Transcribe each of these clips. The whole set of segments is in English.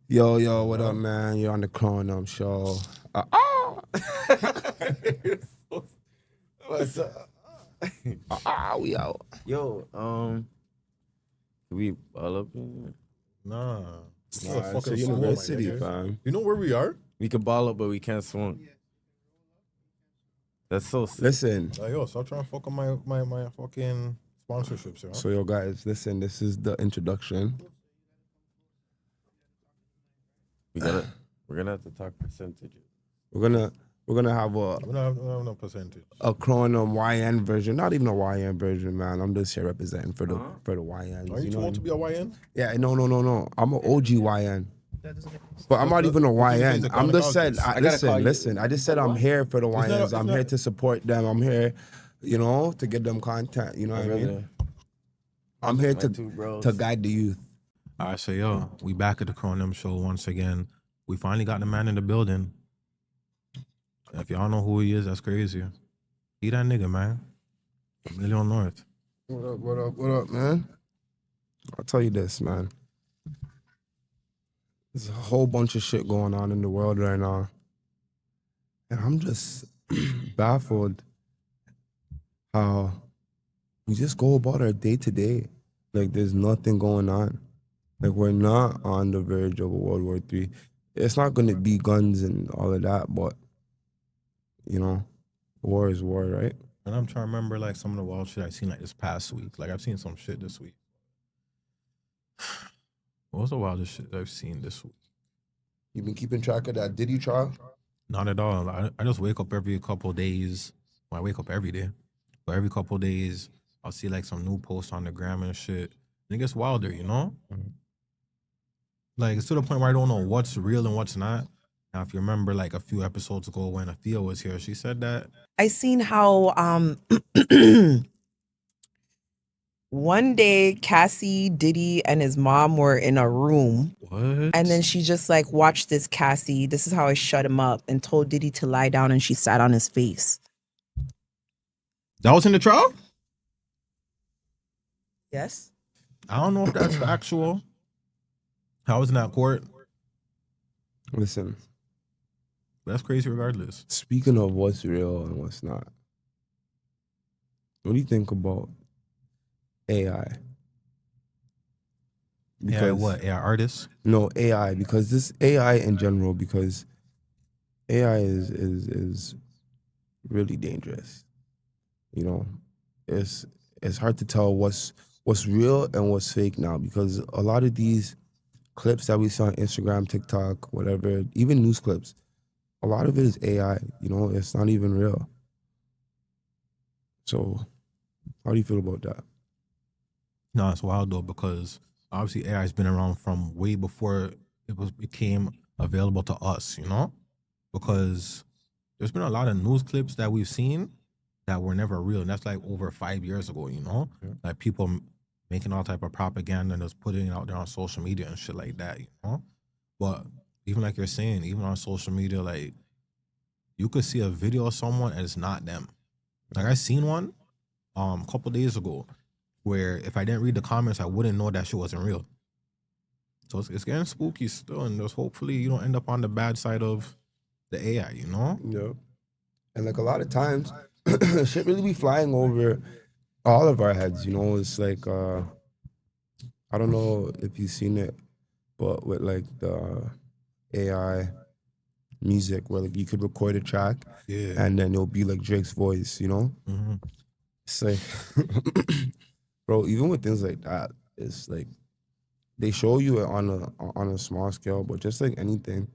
Yo, what up, man? You're on the Cronem show. Oh! What's up? We out. Yo, we all up in? Nah. Nah, it's a university, fam. You know where we are? We can ball up, but we can't swim. That's so sick. Listen. Yo, stop trying to fuck on my fucking sponsorships, yo. So, guys, listen. This is the introduction. We're gonna have to talk percentages. We're gonna have We don't have no percentage. a Cronem YN version. Not even a YN version, man. I'm just here representing for the YNs. Are you too old to be a YN? Yeah, no. I'm an OG YN. But I'm not even a YN. I'm just said, listen. I just said I'm here for the YNs. I'm here to support them. I'm here, to get them content. You know what I mean? I'm here to guide the youth. All right, so yo, we back at the Cronem show once again. We finally got the man in the building. If y'all know who he is, that's crazy. He that nigga, man. Amileo North. What up, man? I'll tell you this, man. There's a whole bunch of shit going on in the world right now. And I'm just baffled how we just go about our day to day. Like there's nothing going on. Like we're not on the verge of a World War III. It's not going to be guns and all of that, but, war is war, right? And I'm trying to remember like some of the wild shit I've seen like this past week. Like I've seen some shit this week. What was the wildest shit I've seen this week? You been keeping track of that Diddy trial? Not at all. I just wake up every couple of days. Well, I wake up every day. But every couple of days, I'll see like some new posts on the gram and shit. And it gets wilder, you know? Mm-hmm. Like, it's to the point where I don't know what's real and what's not. Now, if you remember, like, a few episodes ago when Afia was here, she said that. I seen how one day Cassie, Diddy, and his mom were in a room. What? And then she just like, watch this, Cassie. This is how I shut him up, and told Diddy to lie down, and she sat on his face. That was in the trial? Yes. I don't know if that's factual. How was in that court? Listen. That's crazy regardless. Speaking of what's real and what's not, what do you think about AI? Because, AI what? AI artists? No, AI, because this AI in general, because AI is really dangerous. It's hard to tell what's real and what's fake now, because a lot of these clips that we see on Instagram, TikTok, whatever, even news clips, a lot of it is AI, it's not even real. So how do you feel about that? No, it's wild though, because obviously AI has been around from way before it became available to us, because there's been a lot of news clips that we've seen that were never real. And that's like over 5 years ago, Yeah. Like people making all type of propaganda and just putting it out there on social media and shit like that, But even like you're saying, even on social media, like you could see a video of someone and it's not them. Like I seen one a couple days ago where if I didn't read the comments, I wouldn't know that shit wasn't real. So it's getting spooky still, and just hopefully you don't end up on the bad side of the AI, Yeah. And like a lot of times, shit really be flying over all of our heads, It's like, I don't know if you've seen it, but with like the AI music where like you could record a track and then it'll be like Drake's voice, Mm-hmm. It's like, bro, even with things like that, it's like they show you it on a small scale, but just like anything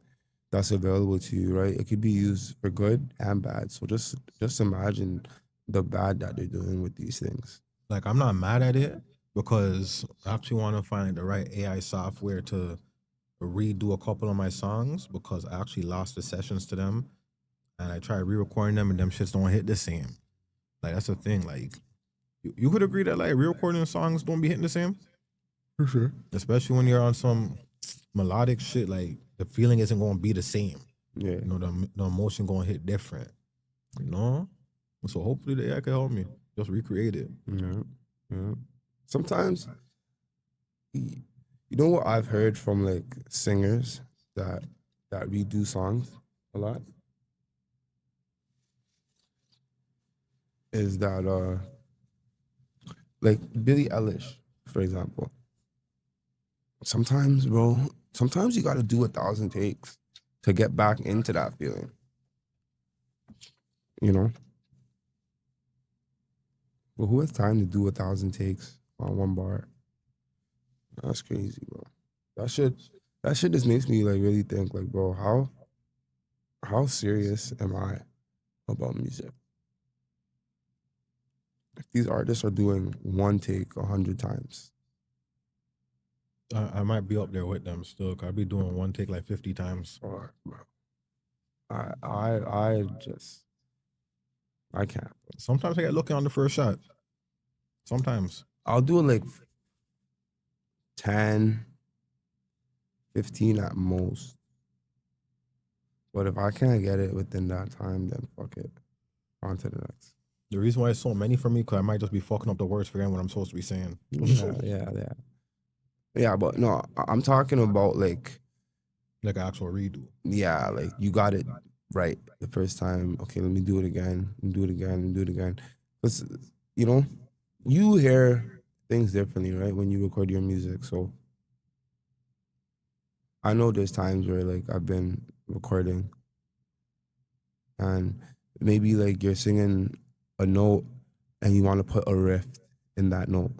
that's available to you, right? It could be used for good and bad. So just imagine the bad that they're doing with these things. Like I'm not mad at it because I actually want to find the right AI software to redo a couple of my songs because I actually lost the sessions to them, and I tried re-recording them and them shits don't hit the same. Like that's the thing. Like you could agree that like re-recording songs don't be hitting the same. For sure. Especially when you're on some melodic shit, like the feeling isn't going to be the same. Yeah. The emotion going to hit different. So hopefully the AI can help me just recreate it. Yeah. Sometimes You know what I've heard from like singers that redo songs a lot is that like Billie Eilish, for example. Sometimes, bro, sometimes you gotta do 1,000 takes to get back into that feeling. You know? But who has time to do 1,000 takes on one bar? That's crazy, bro. That shit just makes me like really think like, bro, how serious am I about music? If these artists are doing one take 100 times, I might be up there with them still. 'Cause I'd be doing one take like 50 times. or bro, I just I can't. Sometimes I get lucky on the first shot. Sometimes. I'll do it like 10, 15 at most. But if I can't get it within that time, then fuck it. On to the next. The reason why it's so many for me, because I might just be fucking up the words, forgetting what I'm supposed to be saying. Yeah, but no, I'm talking about like, Like an actual redo. yeah, like you got it right the first time. Okay, let me do it again, and do it again, and do it again. Because, you know, you hear things differently, right, when you record your music. So I know there's times where like I've been recording and maybe like you're singing a note and you want to put a riff in that note.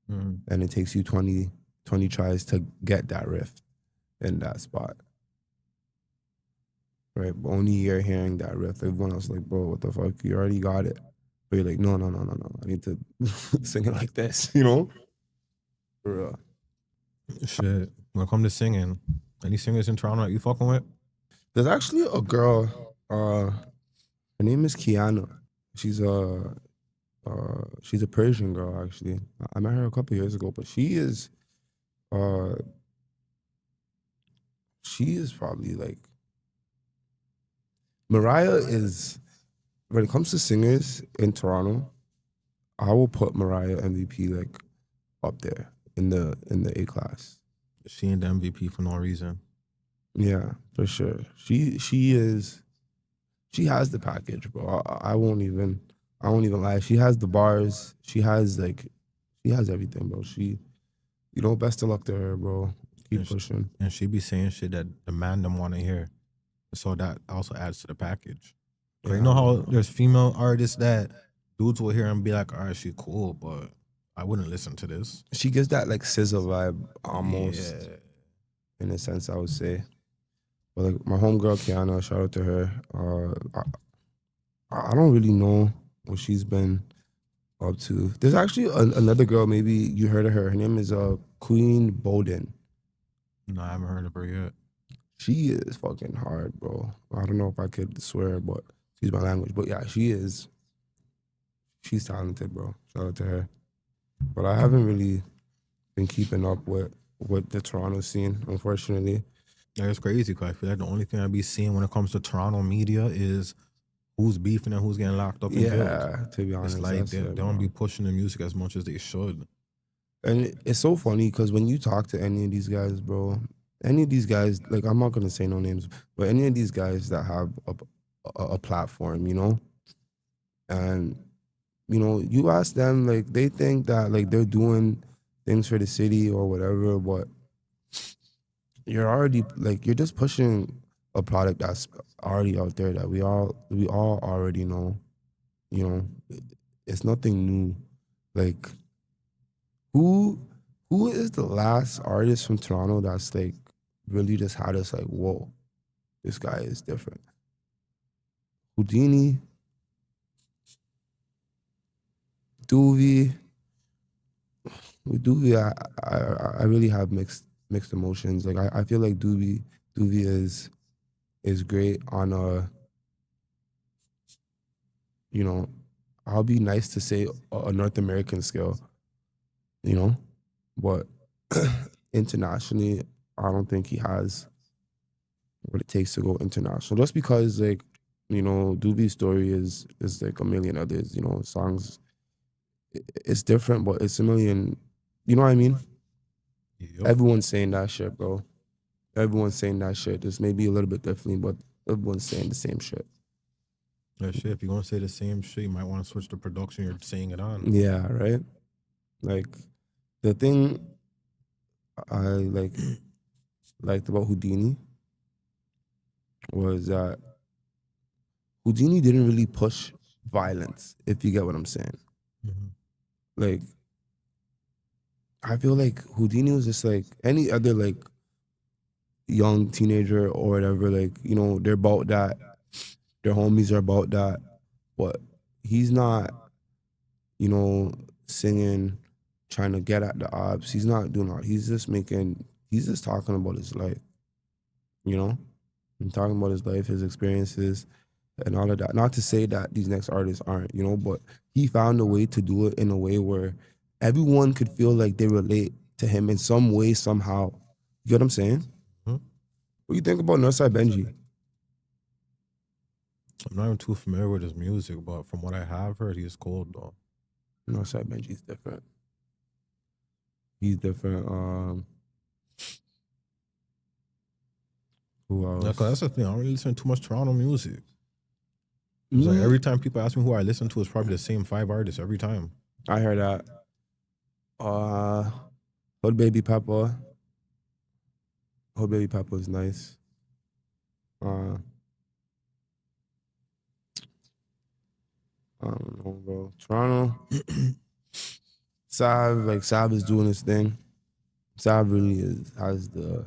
And it takes you 20 tries to get that riff in that spot. Right? But only you're hearing that riff. Everyone else is like, bro, what the fuck? You already got it. But you're like, no. I need to sing it like this, you know? For real. Shit. When it comes to singing, any singers in Toronto that you fucking with? There's actually a girl, her name is Kiana. She's a Persian girl, actually. I met her a couple years ago, but she is probably like, Mariah is, when it comes to singers in Toronto, I will put Mariah MVP like up there in the A class. She ain't the MVP for no reason. Yeah, for sure. She has the package, bro. I won't even lie. She has the bars. She has everything, bro. Best of luck to her, bro. Keep pushing. And she be saying shit that the man them want to hear. So that also adds to the package. Yeah, you know how there's female artists that dudes will hear and be like, all right, she cool, but I wouldn't listen to this. She gives that like SZA vibe almost, Yeah. in a sense, I would say. But like my homegirl Kiana, shout out to her. I don't really know what she's been up to. There's actually another girl, maybe you heard of her. Her name is Queen Bowden. No, I haven't heard of her yet. She is fucking hard, bro. I don't know if I could swear, but excuse my language. But yeah, she is. She's talented, bro. Shout out to her. But I haven't really been keeping up with the Toronto scene, unfortunately. Yeah, it's crazy because I feel like the only thing I be seeing when it comes to Toronto media is who's beefing and who's getting locked up in jail. Yeah, to be honest. It's like they don't be pushing the music as much as they should. And it's so funny because when you talk to any of these guys, bro, any of these guys, like I'm not gonna say no names, but any of these guys that have a platform, you know, and you know, you ask them, like they think that like they're doing things for the city or whatever, but you're already like you're just pushing a product that's already out there that we all already know. You know, it's nothing new. Like who is the last artist from Toronto that's like really just had us like, whoa, this guy is different? Houdini, Doovie. With Doovie, I really have mixed emotions. Like I feel like Doovie is great on you know, I'll be nice to say a North American scale, you know, but internationally, I don't think he has what it takes to go international. Just because, like, you know, Doobie's story is like a million others, you know, songs. It's different, but it's a million. You know what I mean? Yep. Everyone's saying that shit, bro. Everyone's saying that shit. Just maybe a little bit differently, but everyone's saying the same shit. That shit, if you're gonna say the same shit, you might want to switch the production you're saying it on. Yeah, right. Like the thing I liked about Houdini was that Houdini didn't really push violence, if you get what I'm saying. Mhm. Like, I feel like Houdini was just like any other like young teenager or whatever, like, you know, they're about that. Their homies are about that. But he's not, you know, singing, trying to get at the ops. He's not doing that. He's just talking about his life, you know? And talking about his life, his experiences, and all of that. Not to say that these next artists aren't, you know, but he found a way to do it in a way where everyone could feel like they relate to him in some way, somehow. You get what I'm saying? Mhm. What do you think about Northside Benji? I'm not even too familiar with his music, but from what I have heard, he's cold though. Northside Benji's different. He's different. Who else? Yeah, cause that's the thing. I don't really listen to too much Toronto music. It's like every time people ask me who I listen to, it's probably the same 5 artists every time. I heard that. Hood Baby Peppa. Hood Baby Peppa is nice. I don't know, bro. Toronto. Sav is doing his thing. Sav really has the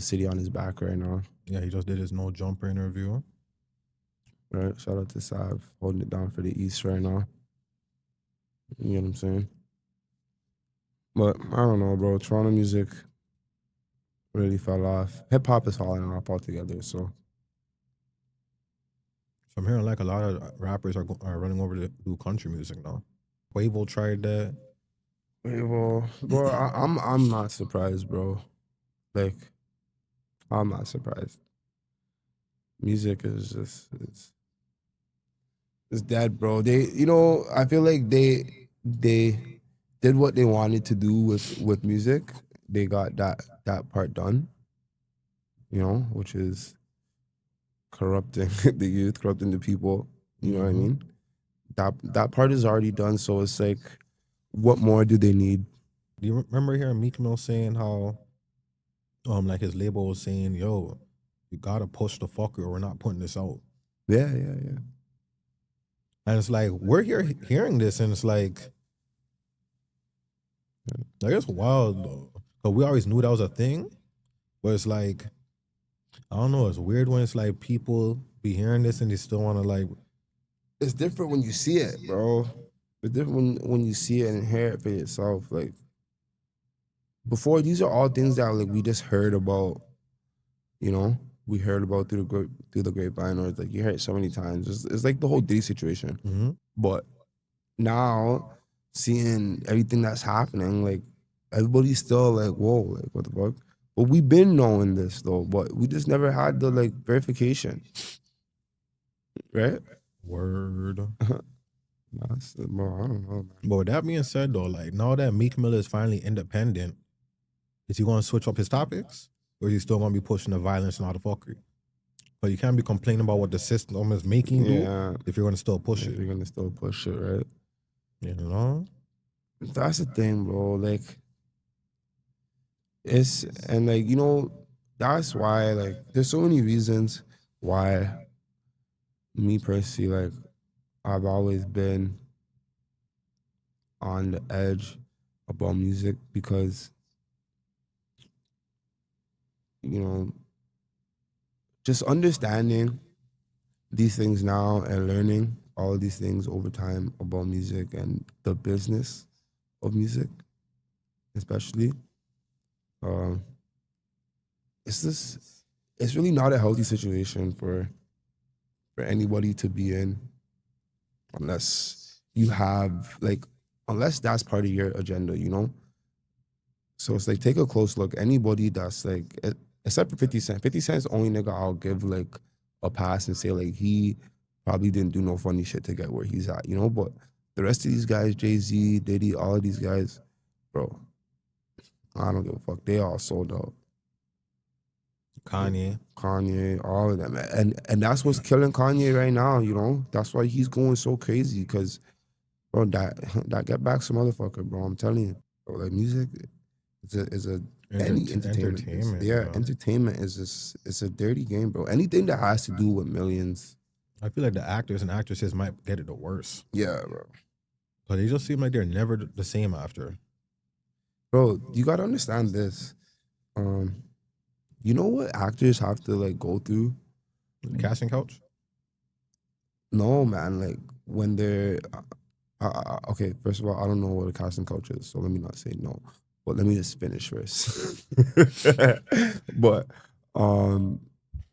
city on his back right now. Yeah, he just did his No Jumper interview. Right? Shout out to Sav holding it down for the East right now. You know what I'm saying? But I don't know, bro. Toronto music really fell off. Hip hop is falling off altogether. So So I'm hearing like a lot of rappers are running over to do country music now. Quavo tried that. well, bro, I'm not surprised, bro. Like, I'm not surprised. Music is just it's dead, bro. I feel like they did what they wanted to do with music. They got that part done, you know, which is corrupting the youth, corrupting the people. You know what I Mhm. mean? That part is already done. So it's like, what more do they need? Do you remember hearing Meek Mill saying how, like his label was saying, "Yo, you gotta push the fucker, or we're not putting this out." Yeah. And it's like we're hearing this, and it's like it's wild though. Cause we always knew that was a thing, but it's like I don't know. It's weird when it's like people be hearing this and they still want to like. It's different when you see it, bro. It's different when you see it and hear it for yourself. Like, before, these are all things that like we just heard about, you know, we heard about through the grapevine, or like you heard it so many times. It's like the whole Diddy situation. Mm-hmm. But now, seeing everything that's happening, like everybody's still like, whoa, like what the fuck? But we've been knowing this though, but we just never had the like verification, right? Word. Bro, I don't know, man. But with that being said, though, like now that Meek Mill is finally independent, is he going to switch up his topics, or is he still going to be pushing the violence and all the fuckery? But you can't be complaining about what the system is making you do if you're going to still push it. You're gonna still push it, right? You know? That's the thing, bro. Like, that's why, like, there's so many reasons why me personally, like, I've always been on the edge about music, because, you know, just understanding these things now and learning all of these things over time about music and the business of music, especially, it's really not a healthy situation for anybody to be in, unless you have unless that's part of your agenda, you know? So it's like, take a close look. Anybody that's like, except for 50 Cent. 50 Cent's the only nigga I'll give like a pass and say like he probably didn't do no funny shit to get where he's at, you know? But the rest of these guys, Jay-Z, Diddy, all of these guys, bro, I don't give a fuck. They all sold out. Kanye. Kanye, all of them, and that's what's killing Kanye right now. You know, that's why he's going so crazy. Because bro, that get back some motherfucker, bro. I'm telling you, bro, like music is a any entertainment. Entertainment. Yeah, entertainment is just it's a dirty game, bro. Anything that has to do with millions. I feel like the actors and actresses might get it the worst. Yeah, bro. But they just seem like they're never the same after. Bro, you gotta understand this. You know what actors have to like go through? The casting couch? No, man. Like when they're okay. First of all, I don't know what a casting couch is, so let me not say no. But let me just finish first. But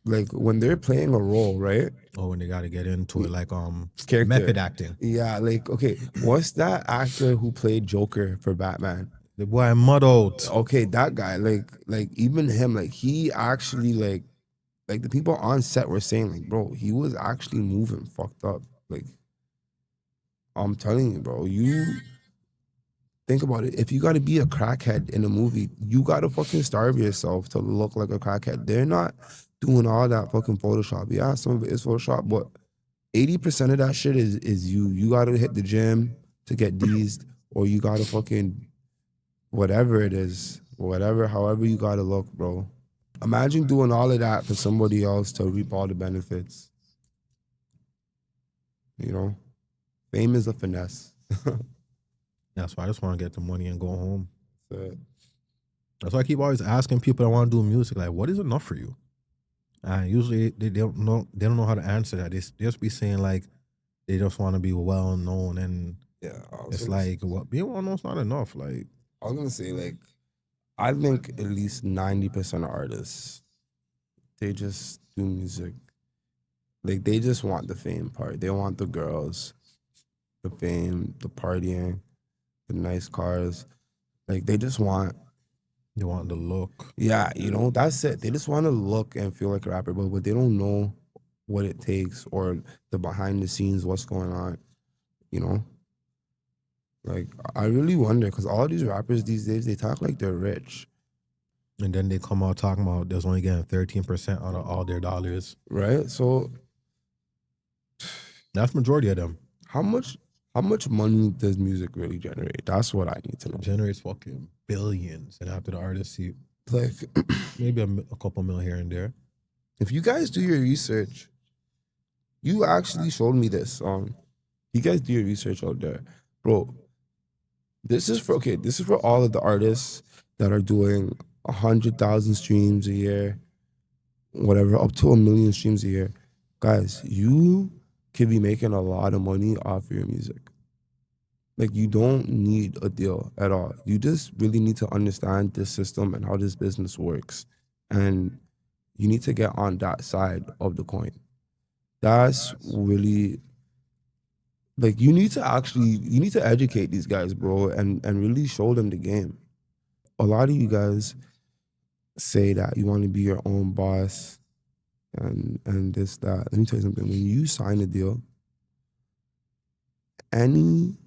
like when they're playing a role, right? Oh, when they got to get into it, like Character. method acting. Yeah, like okay, what's that actor who played Joker for Batman? The boy muddled. Okay, that guy, like even him, like he actually like the people on set were saying, like, bro, he was actually moving fucked up. Like, I'm telling you, bro, you think about it. If you got to be a crackhead in a movie, you got to fucking starve yourself to look like a crackhead. They're not doing all that fucking Photoshop. Yeah, some of it is Photoshop, but 80% of that shit is you. You got to hit the gym to get deezed, or you got to fucking whatever it is, however you got to look, bro. Imagine doing all of that for somebody else to reap all the benefits. You know, fame is a finesse. That's why I just want to get the money and go home. So, That's why I keep always asking people that want to do music, like, what is enough for you? And usually they don't know how to answer that. They just be saying like they just want to be well known, and yeah, it's like what being well known is not enough. Like I was gonna say, like, I think at least 90% of artists, they just do music. Like they just want the fame part. They want the girls, the fame, the partying, the nice cars. Like they just want, they want the look. yeah, you know, that's it. They just want to look and feel like a rapper, but they don't know what it takes or the behind the scenes, what's going on, you know? Like, I really wonder, because all these rappers these days, they talk like they're rich, And then they come out talking about there's only getting 13% out of all their dollars. right? So, That's majority of them. how much money does music really generate? That's what I need to know. It generates fucking billions, and after the artists see Like, maybe a couple mil here and there. if you guys do your research, you actually showed me this. You guys do your research out there, bro. This is for all of the artists that are doing 100,000 streams a year, whatever, up to 1 million streams a year. Guys, you could be making a lot of money off your music. Like, you don't need a deal at all. You just really need to understand this system and how this business works. And you need to get on that side of the coin. That's really, like, you need to educate these guys, bro, and really show them the game. A lot of you guys say that you want to be your own boss and this, that. Let me tell you something. When you sign a deal, any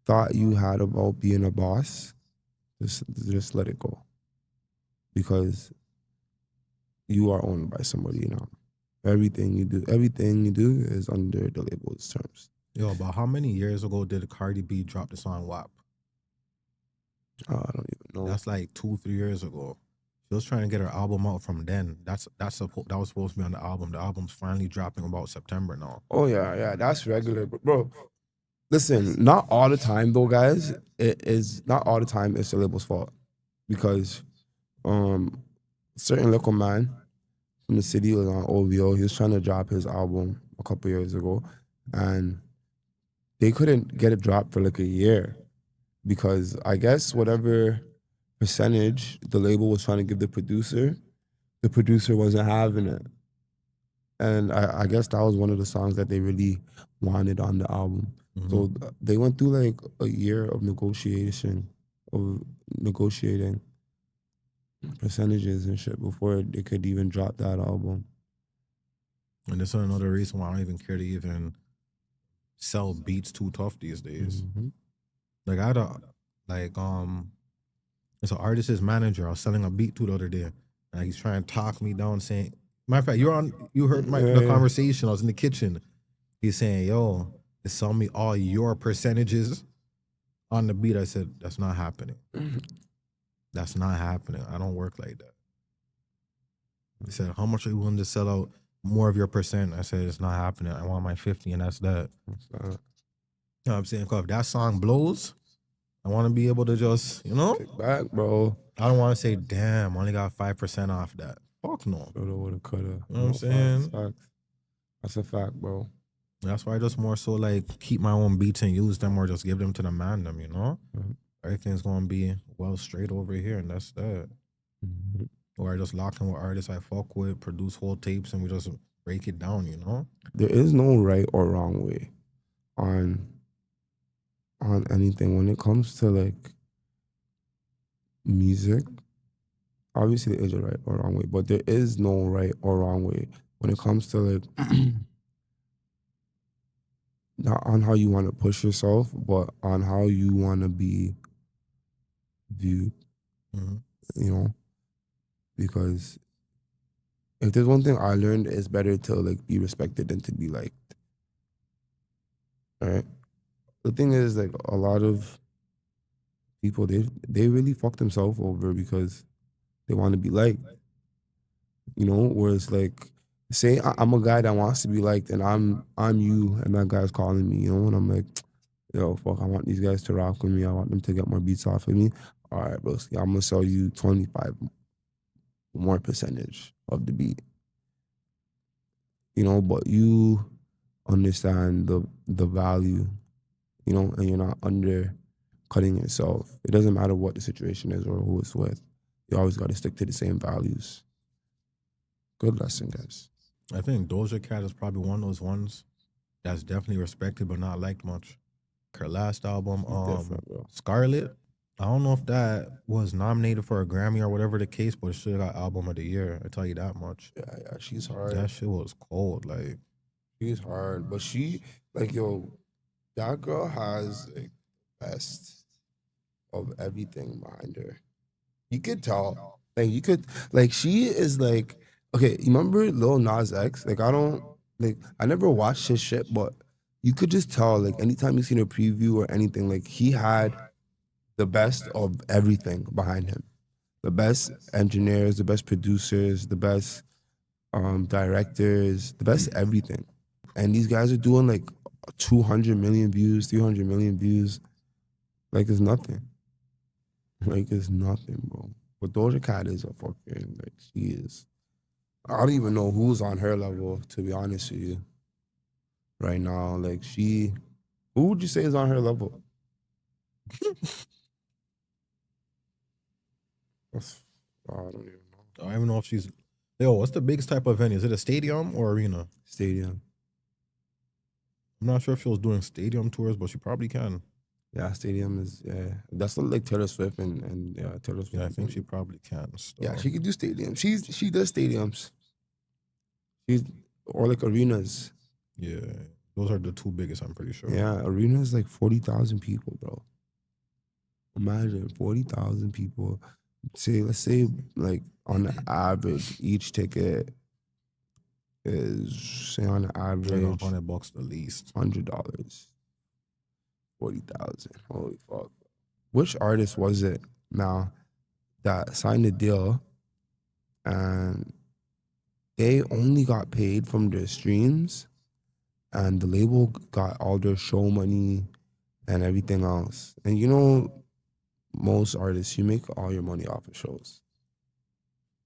thought you had about being a boss, just let it go. Because you are owned by somebody now. Everything you do is under the label's terms. Yo, but how many years ago did Cardi B drop the song WAP? I don't even know. That's like 2-3 years ago. She was trying to get her album out from then. That was supposed to be on the album. The album's finally dropping about September now. Oh yeah, that's regular, bro. Listen, not all the time though, guys. It is not all the time. It's the label's fault, because certain local man from the city was on OVO. He was trying to drop his album a couple years ago, and they couldn't get it dropped for like a year, because I guess whatever percentage the label was trying to give the producer wasn't having it. And I guess that was one of the songs that they really wanted on the album. Mm-hmm. So they went through like a year of negotiating percentages and shit before they could even drop that album. And this is another reason why I don't even care to even sell beats too tough these days. Mm-hmm. Like I had It's an artist's manager. I was selling a beat to the other day, and he's trying to talk me down, saying, "Matter of fact, you heard the Yeah. conversation. I was in the kitchen. He's saying, yo, sell me all your percentages on the beat." I said, that's not happening. That's not happening. I don't work like that. He said, how much are you willing to sell out more of your percent? I said, it's not happening. I want my 50, and that's that. So, You know what I'm saying? 'Cause if that song blows, I want to be able to just, kick back, bro. I don't want to say, damn, I only got 5% off that. Fuck no. Shoulda, woulda, coulda. You know what I'm saying? Facts. That's a fact, bro. That's why I just more so like keep my own beats and use them or just give them to the man them, Mhm. Everything's gonna be well straight over here, and that's that. Mhm. Or I just lock in with artists I fuck with, produce whole tapes, and we just break it down, There is no right or wrong way on anything when it comes to like music. Obviously, there is a right or wrong way, but there is no right or wrong way when it comes to like not on how you want to push yourself, but on how you want to be viewed. Mhm. You know, because if there's one thing I learned, it's better to like be respected than to be liked. Right. The thing is, like a lot of people, they really fuck themselves over because they want to be liked. You know, whereas like, say I'm a guy that wants to be liked, and I'm you, and that guy's calling me. You know, and I'm like, yo, fuck, I want these guys to rock with me. I want them to get more beats off of me. All right, bro, I'm gonna sell you 25 more percentage of the beat. You know, but you understand the value, you know, and you're not undercutting yourself. It doesn't matter what the situation is or who it's with. You always got to stick to the same values. Good lesson, guys. I think Doja Cat is probably one of those ones that's definitely respected but not liked much. Her last album, Different, bro. Scarlet, I don't know if that was nominated for a Grammy or whatever the case, but it should have got Album of the Year. I tell you that much. Yeah, she's hard. That shit was cold. Like, She's hard, but she like yo, that girl has like best of everything behind her. You could tell, like you could, like she is like, okay. You remember Lil Nas X? Like I never watched his shit, but you could just tell, like anytime you seen a preview or anything, like he had the best of everything behind him. The best engineers, the best producers, the best directors, the best everything. And these guys are doing like 200 million views, 300 million views. Like it's nothing. Like it's nothing, bro. But Doja Cat is a fucking, like she is. I don't even know who's on her level, to be honest with you. Right now, like who would you say is on her level? I don't even know. I don't even know if she's. Yo, what's the biggest type of venue? Is it a stadium or arena? Stadium. I'm not sure if she was doing stadium tours, but she probably can. Yeah, stadium is, yeah. That's like Taylor Swift and yeah, Taylor Swift. Yeah, I think she probably can. So. Yeah, she could do stadiums. She does stadiums. Or like arenas. Yeah, those are the two biggest. I'm pretty sure. Yeah, arenas like 40,000 people, bro. Imagine 40,000 people. Let's say like on the average, each ticket is say on the Like average $100 the least. $100. 40,000. Holy fuck. Which artist was it now that signed a deal and they only got paid from their streams and the label got all their show money and everything else? And you know, most artists, you make all your money off of shows.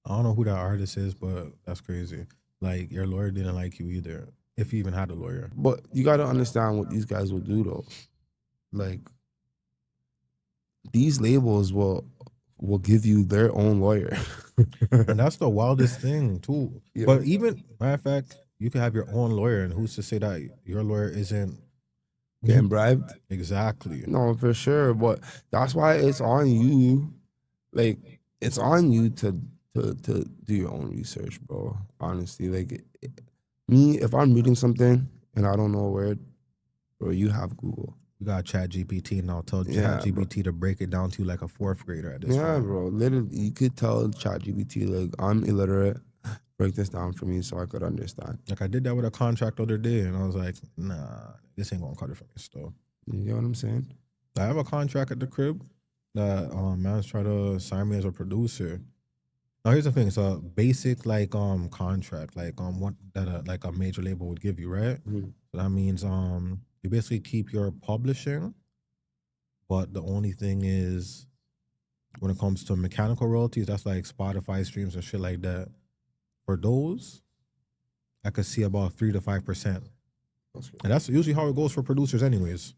I don't know who that artist is, but that's crazy. Like your lawyer didn't like you either, if you even had a lawyer. But you got to understand what these guys will do though. Like these labels will give you their own lawyer. And that's the wildest thing too. Yeah. But even matter of fact, you could have your own lawyer, and who's to say that your lawyer isn't Getting bribed? exactly? No, for sure. But that's why it's on you. Like it's on you to do your own research, bro. Honestly, like me, if I'm reading something and I don't know a word, bro, you have Google. We got Chat GPT now. Tell Yeah, Chat GPT to break it down to you like a fourth grader at this Yeah, point. bro. Literally, you could tell ChatGPT like I'm illiterate. Break this down for me so I could understand. Like I did that with a contract the other day, and I was like, nah, this ain't gonna cut it for me still. You know what I'm saying? I have a contract at the crib that man's trying to sign me as a producer. Now here's the thing: it's a basic like contract, like what that like a major label would give you, right? Mhm. So that means you basically keep your publishing, but the only thing is when it comes to mechanical royalties, that's like Spotify streams and shit like that. For those, I could see about 3 to 5%. That's good. And that's usually how it goes for producers anyways.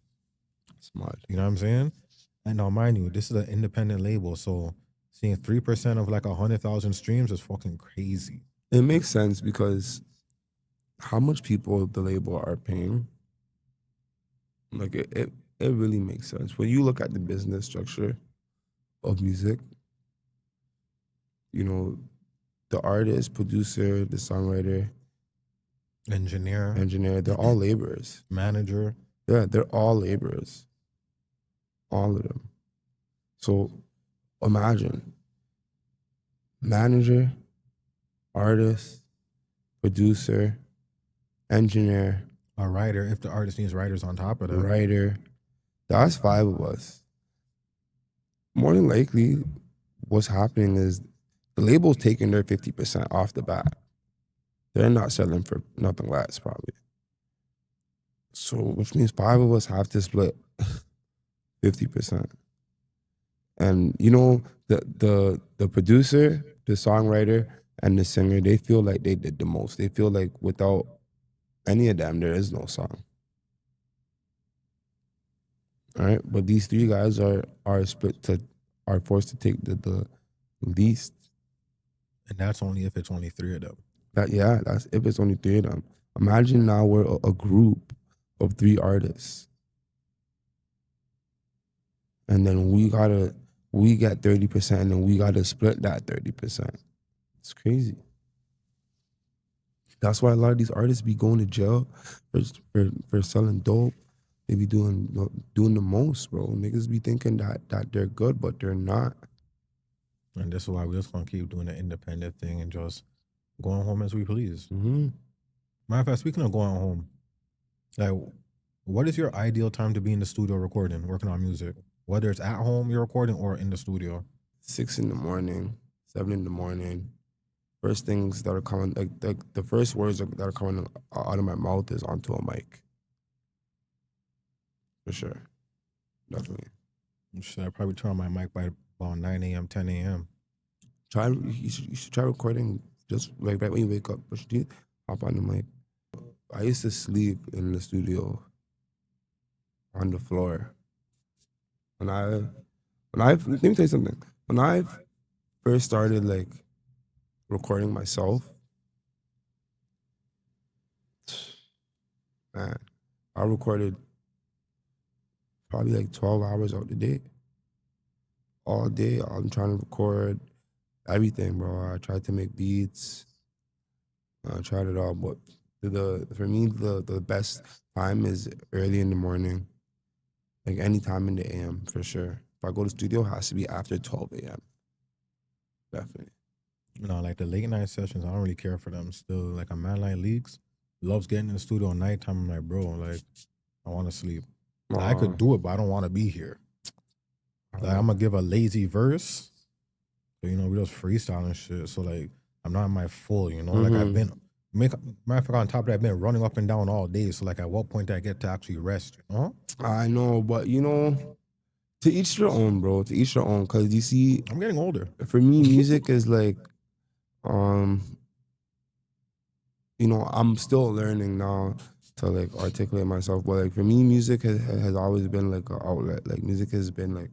Smart. You know what I'm saying? And now mind you, this is an independent label, so seeing 3% of like 100,000 streams is fucking crazy. It makes sense because how much people the label are paying, like it really makes sense. When you look at the business structure of music, you know, the artist, producer, the songwriter, Engineer, engineer, they're all laborers. manager. Yeah, they're all laborers. All of them. So imagine manager, artist, producer, engineer, A writer, if the artist needs writers on top of that. writer. That's 5 of us. More than likely, what's happening is the label's taking their 50% off the bat. They're not selling for nothing less, probably. So, which means 5 of us have to split 50%. And you know, the producer, the songwriter, and the singer, they feel like they did the most. They feel like without any of them, there is no song. All right, but these 3 guys are forced to take the least. And that's only if it's only 3 of them. That's if it's only 3 of them. Imagine now we're a group of 3 artists, and then we get 30%, and then we gotta split that 30%. It's crazy. That's why a lot of these artists be going to jail for selling dope. They be doing the most, bro. Niggas be thinking that they're good, but they're not. And this is why we're just gonna keep doing the independent thing and just going home as we please. Mm-hmm. Matter of fact, speaking of going home, like, what is your ideal time to be in the studio recording, working on music? Whether it's at home you're recording or in the studio. 6 in the morning, 7 in the morning. First things that are coming, like the first words that are coming out of my mouth is onto a mic. For sure. Definitely. Should I probably turn on my mic by about 9 a.m., 10 a.m.? You should try recording just like right when you wake up. But you hop on the mic. I used to sleep in the studio on the floor. Let me tell you something. When I first started like recording myself, man, I recorded probably like 12 hours out the day. All day, I'm trying to record everything, bro. I tried to make beats. I tried it all, but for me, the best time is early in the morning, like any time in the AM for sure. If I go to studio, it has to be after 12 a.m. Definitely. You know, like the late night sessions, I don't really care for them still. Like a man like Leaks loves getting in the studio at nighttime. I'm like, bro, like, I want to sleep. Like, I could do it, but I don't want to be here. Like, I'm going to give a lazy verse. But, you know, we just freestyle and shit. So, like, I'm not in my full, you know? Like, I've been, matter of fact, on top of that, I've been running up and down all day. So, like, at what point do I get to actually rest, you know? I know, but you know, to each their own, bro. To each their own. Because you see, I'm getting older. for me, music is like, you know, I'm still learning now to like articulate myself. But like for me, music has always been like an outlet. Like music has been like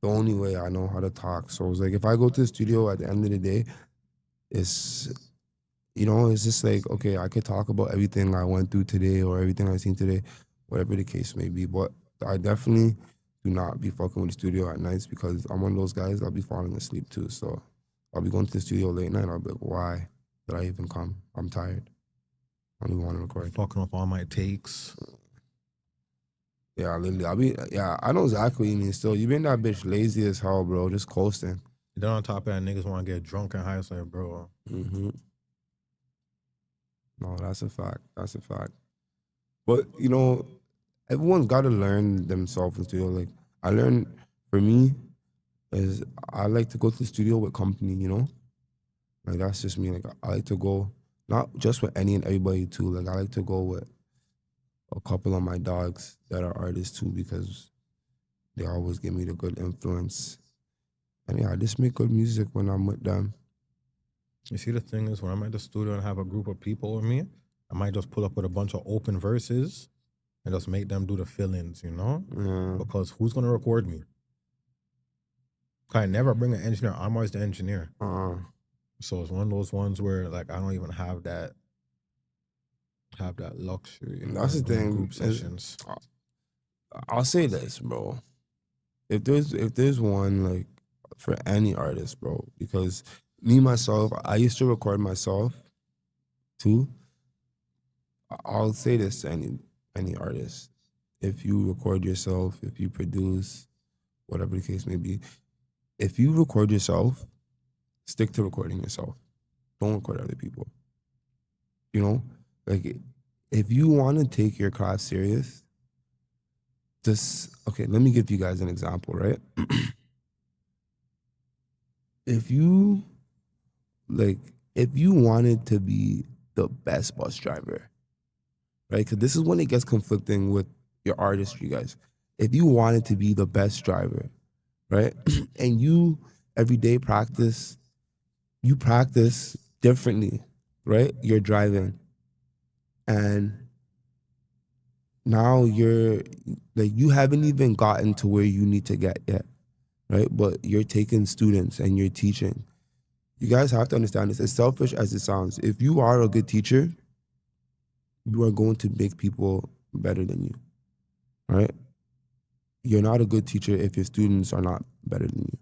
the only way I know how to talk. So it's like if I go to the studio at the end of the day, it's, you know, it's just like, okay, I could talk about everything I went through today or everything I seen today, whatever the case may be. But I definitely do not be fucking with the studio at nights because I'm one of those guys, I'll be falling asleep too. So I'll be going to the studio late night. I'll be like, why did I even come? I'm tired. I don't even want to record. Fucking up all my takes. Yeah, literally. I know exactly what you mean. Still, you been that bitch lazy as hell, bro. Just coasting. Then on top of that, niggas want to get drunk and high. It's like, bro, Mm-hmm. No, that's a fact. That's a fact. But you know, everyone's got to learn themselves in studio. Like I learned, for me, is I like to go to the studio with company. You know, like that's just me. Like I like to go not just with any and everybody too. Like I like to go with a couple of my dogs that are artists too because they always give me the good influence. And yeah, I just make good music when I'm with them. you see, the thing is, when I'm at the studio and have a group of people with me, I might just pull up with a bunch of open verses and just make them do the fill-ins, you know? Yeah. Because who's gonna record me? I never bring an engineer. I'm always the engineer. So it's one of those ones where like I don't even have that luxury. You know, That's the doing thing. group sessions. I'll say this, bro. If there's one like for any artist, bro, because me myself, I used to record myself too. I'll say this to any artist. If you record yourself, if you produce, whatever the case may be, if you record yourself, stick to recording yourself. Don't record other people. You know? Like if you want to take your craft serious, okay, let me give you guys an example, right? if you like if you wanted to be the best bus driver, right? Because this is when it gets conflicting with your artistry, guys. If you wanted to be the best driver, right? and you every day you practice differently, right? You're driving. And now you're like you haven't even gotten to where you need to get yet, right? But you're taking students and you're teaching. You guys have to understand this. As selfish as it sounds, if you are a good teacher, you are going to make people better than you, right? You're not a good teacher if your students are not better than you.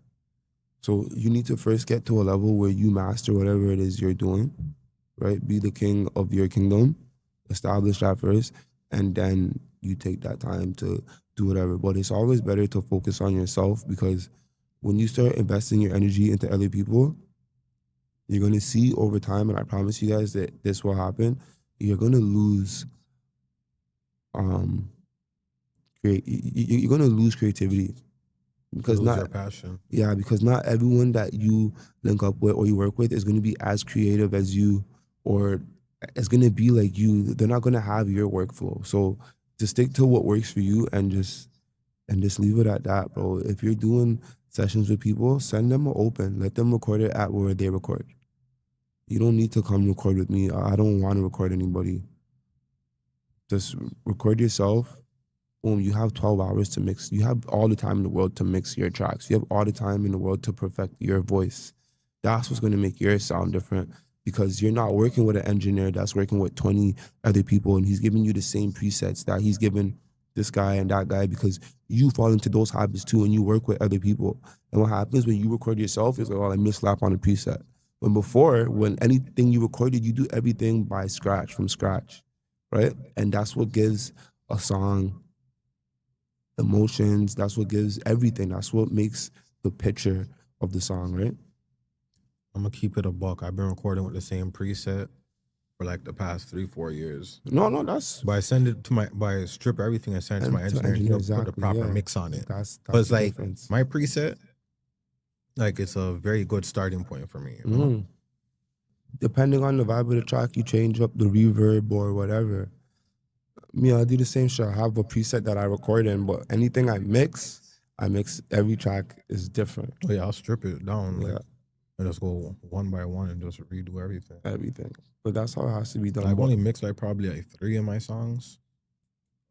So you need to first get to a level where you master whatever it is you're doing, right? Be the king of your kingdom, establish that first, and then you take that time to do whatever. But it's always better to focus on yourself because when you start investing your energy into other people, you're going to see over time, and I promise you guys that this will happen, you're going to lose you're going to lose creativity because Lose not your passion. yeah, because not everyone that you link up with or you work with is going to be as creative as you or it's going to be like you. They're not going to have your workflow. So just stick to what works for you and just leave it at that, bro. If you're doing sessions with people, send them open. Let them record it at where they record. You don't need to come record with me. I don't want to record anybody. Just record yourself. Boom, you have 12 hours to mix. You have all the time in the world to mix your tracks. You have all the time in the world to perfect your voice. That's what's going to make yours sound different because you're not working with an engineer that's working with 20 other people and he's giving you the same presets that he's given this guy and that guy because you fall into those habits too and you work with other people. And what happens when you record yourself is like, oh, let me slap on a preset. When before, when anything you recorded, you do everything from scratch, right? And that's what gives a song emotions. That's what gives everything. That's what makes the picture of the song, right? I'm gonna keep it a buck. I've been recording with the same preset for like the past 3-4 years. No, that's But I send it to I strip everything and send it to my engineer. He'll put the exactly, proper yeah. mix on it. That's But it's the like difference. my preset, like it's a very good starting point for me. You know? Depending on the vibe of the track, you change up the reverb or whatever. Me, I do the same shit. I have a preset that I record in, but anything I mix every track is different. Oh yeah, I'll strip it down. Yeah. Like, and just go one by one and just redo everything. Everything. But that's how it has to be done. I've But only mixed like probably like 3 of my songs.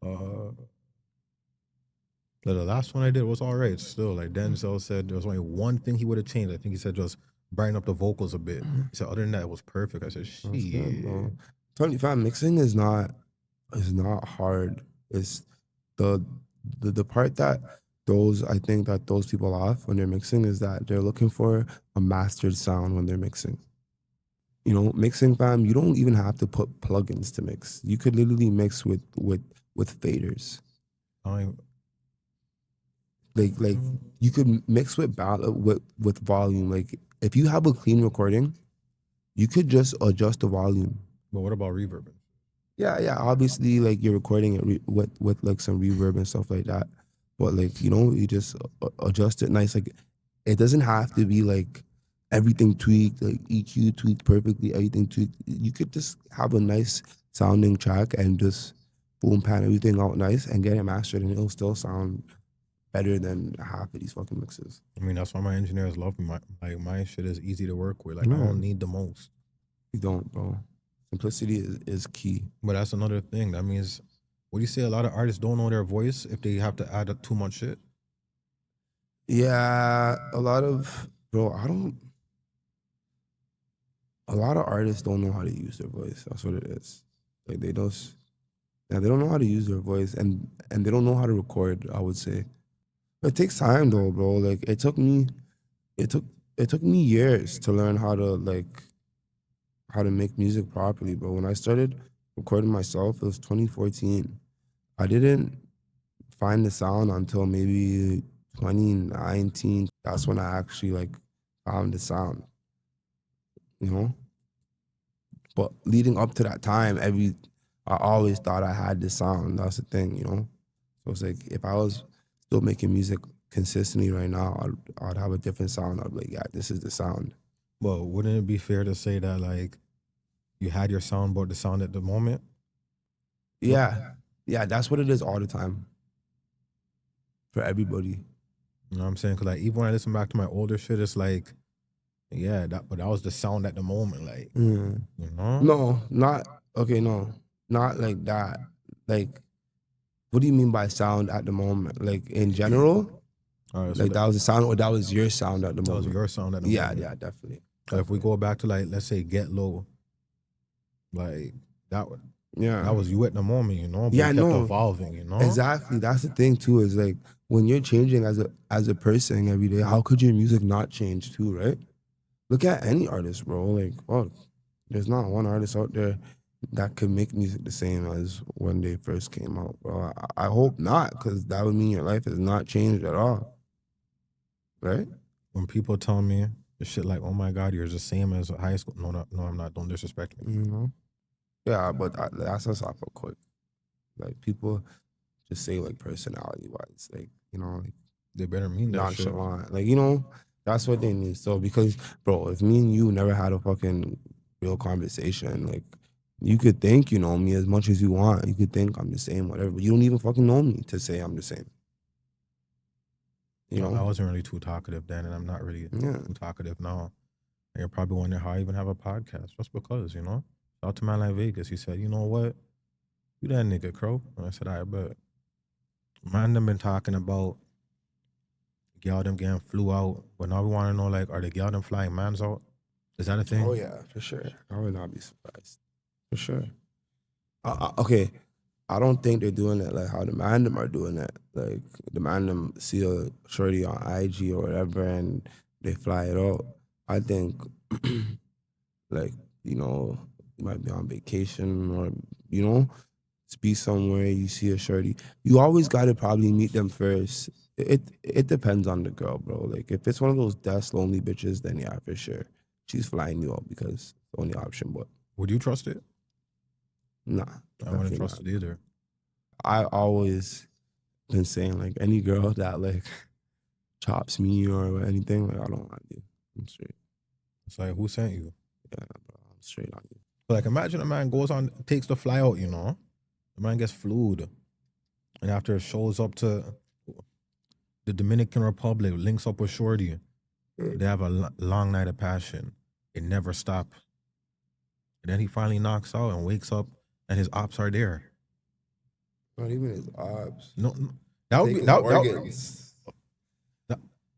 The last one I did was all right. Still, like Denzel said, there was only one thing he would have changed. I think he said just brighten up the vocals a bit. He said other than that, it was perfect. I said, that's good, bro. shit. 25 mixing is not hard. It's the part that I think that those people off when they're mixing is that they're looking for a mastered sound when they're mixing. You know, mixing, fam, you don't even have to put plugins to mix. You could literally mix with faders. I mean, Like you could mix with with volume. Like if you have a clean recording, you could just adjust the volume. but what about reverb? Yeah. Obviously, like you're recording it with like some reverb and stuff like that. But like you just adjust it nice. Like it doesn't have to be like everything tweaked, like EQ tweaked perfectly, everything tweaked. You could just have a nice sounding track and just boom pan everything out nice and get it mastered, and it'll still sound better than half of these fucking mixes. I mean, that's why my engineers love me. My shit is easy to work with. Like, I Yeah. don't need the most. You don't, bro. Simplicity is key. But that's another thing. That means, what do you say? A lot of artists don't know their voice if they have to add up too much shit. Yeah, a lot of artists don't know how to use their voice. That's what it is. Like they don't know how to use their voice, and they don't know how to record, I would say. It takes time though, bro. Like it took me years to learn how to make music properly, bro. When I started recording myself, it was 2014. I didn't find the sound until maybe 2019. That's when I actually like found the sound, you know? But leading up to that time, I always thought I had the sound. That's the thing, you know? So it's like if I was still making music consistently right now, I'd have a different sound. I'd be like, yeah, this is the sound. Well, wouldn't it be fair to say that, like, you had your sound, but the sound at the moment? Yeah. Yeah, that's what it is all the time. For everybody. You know what I'm saying? Because, like, even when I listen back to my older shit, it's like, yeah, but that was the sound at the moment. Like, you know? No, not like that. Like, what do you mean by sound at the moment? Like in general? All right, so Like that was the sound, or that was your sound at the that moment? was your sound at the moment. Yeah, definitely. So if we go back to, like, let's say Get Low, like, that was you at the moment, you know? But Yeah, you kept no. evolving, you know? Exactly. That's the thing too, is like when you're changing as a person every day, how could your music not change too, right? Look at any artist, bro. Like, fuck. There's not one artist out there that could make music the same as when they first came out, bro. I hope not, because that would mean your life has not changed at all. Right? When people tell me the shit like, oh my God, you're the same as high school. No, I'm not. Don't disrespect me. You know? Yeah, but that's us off real quick. Like, people just say, like, personality-wise, like, you know, like, They better mean that shit. nonchalant. Like, you know, that's what they need. So, because, bro, if me and you never had a fucking real conversation, like, you could think you know me as much as you want. You could think I'm the same, whatever, but you don't even fucking know me to say I'm the same. You know? I wasn't really too talkative then, and I'm not really too talkative now. And you're probably wondering how I even have a podcast. Just because, you know? Shout out to man like Vegas. He said, you know what? You that nigga, Crow. And I said, I bet. Man, them been talking about girl them getting flew out, but now we want to know, like, are the girl them flying mans out? Is that a thing? Oh yeah, for sure. I would not be surprised. For sure. Okay, I don't think they're doing it like how the man them are doing it. Like the man them see a shorty on IG or whatever and they fly it out. I think like, you know, you might be on vacation or, you know, be somewhere, you see a shorty. You always gotta probably meet them first. It depends on the girl, bro. Like if it's one of those desk lonely bitches, then yeah, for sure. She's flying you out because it's the only option, but Would you trust it? nah. I wouldn't trust it either. I always been saying like any girl that like chops me or anything, like I don't want you. I'm straight. It's like, who sent you? Yeah, bro. I'm straight on you. Like, imagine a man goes on, takes the fly out, you know? The man gets flued. And after it shows up to the Dominican Republic, links up with Shorty. They have a long night of passion. It never stops. And then he finally knocks out and wakes up and his ops are there. Not even his ops. No, that would be organs.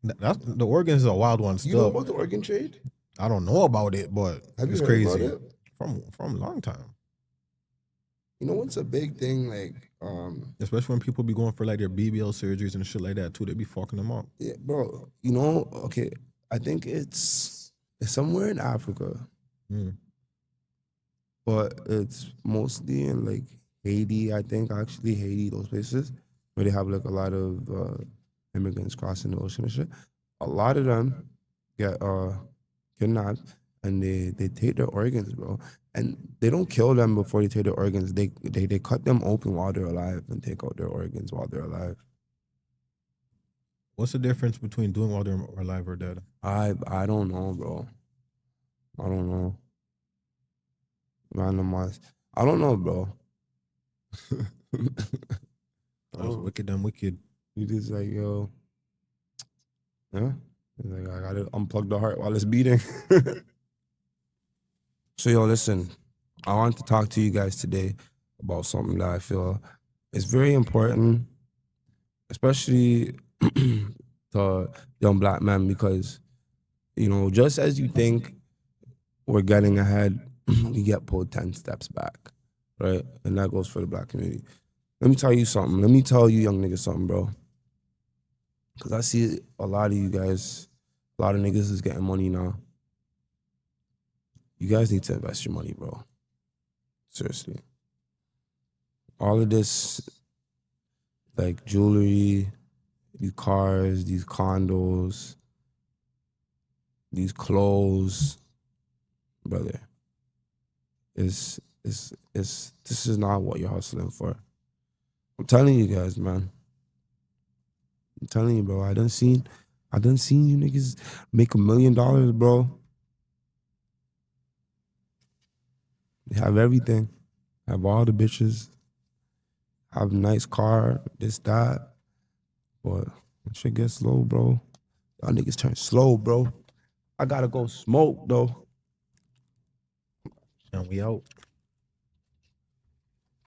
That's the organs is a wild one still. You know about the organ trade? I don't know about it, but Have it's you heard crazy. about it? From a long time. You know what's a big thing, like especially when people be going for like their BBL surgeries and shit like that too, they be fucking them up. Yeah, bro. You know, okay, I think it's somewhere in Africa. But it's mostly in like Haiti, I think, actually Haiti, those places. where they have like a lot of immigrants crossing the ocean and shit. A lot of them get kidnapped and they take their organs, bro. And they don't kill them before they take their organs. They cut them open while they're alive and take out their organs while they're alive. What's the difference between doing while they're alive or dead? I don't know, bro. I don't know. Randomized. I don't know, bro. That's wicked and wicked. You just like, yo, yeah. He's like, I gotta unplug the heart while it's beating. So, yo, listen, I want to talk to you guys today about something that I feel is very important, especially to young black men, because, you know, just as you think we're getting ahead, we get pulled 10 steps back, right? And that goes for the black community. Let me tell you something. Let me tell you young niggas something, bro. Because I see a lot of you guys, a lot of niggas is getting money now. You guys need to invest your money, bro. Seriously. All of this, like jewelry, these cars, these condos, these clothes, brother, this is not what you're hustling for. I'm telling you guys, man. I'm telling you, bro. I done seen you niggas make $1 million, bro. You have everything. Have all the bitches. Have a nice car, this, that. But shit gets slow, bro. Y'all niggas turn slow, bro. I gotta go smoke, though. And we out.